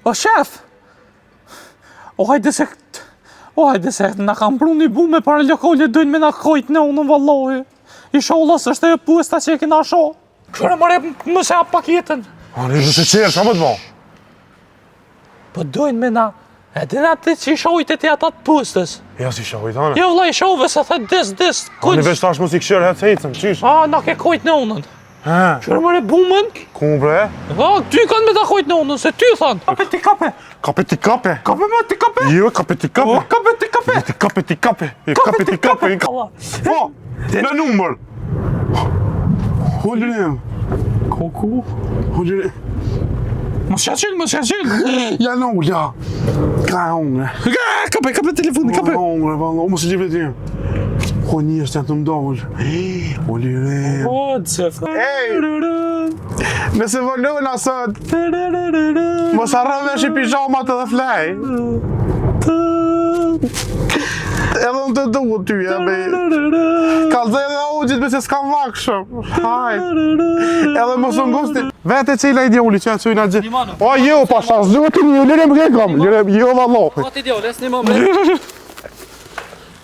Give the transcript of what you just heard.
O shef! O hajde se na kam pru një bu me para lokale dojnë me na kajt në unën vallohi. Isha Allah së është e puesta që e kena sho. Kërë mëre më se hap paketën. Ani, zë se qërë, qa më të bo? Po dojnë me na, e dina ti që i shojt e ti ata të pustës. Ja si shojt, ane? Jo vla i shove se the dis, Ani veç tash mos i këshërë hetë se icëm, qish? A, na ke kajt në unën. He, Kërë mëre bumën? ku bre? A, ty kanë me ta kajt në unën, se ty thanë. Kape ti kape. Kape ti kape. Kape me ti kape. Jo, kape ti kape. O, kape ti kape. Ti kape ti kape. Kape ti kape. Po, në numër. Hollërem. Koku. Hollërem. Mos qaqil. Ja në ulla. Ka hongre. Kape telefoni, kape. Hongre, valla. O, mos i gjivë të tim. Ho njështë janë të mdollë. Hollërem. O, qef. Nëse vëllon asët. Mos arrëm dhe shi pijamat edhe flej. Edhe në të duhu ty, e me... Kalzaj edhe ujit me se s'kam vakshëm. Hajt. Edhe mos unë gusti. Vete qila i djoli që e qujna gjithë. O, jo, pasha, zhëtë një, lirem rekam. Jo, vallo. Ati djole, s'ni më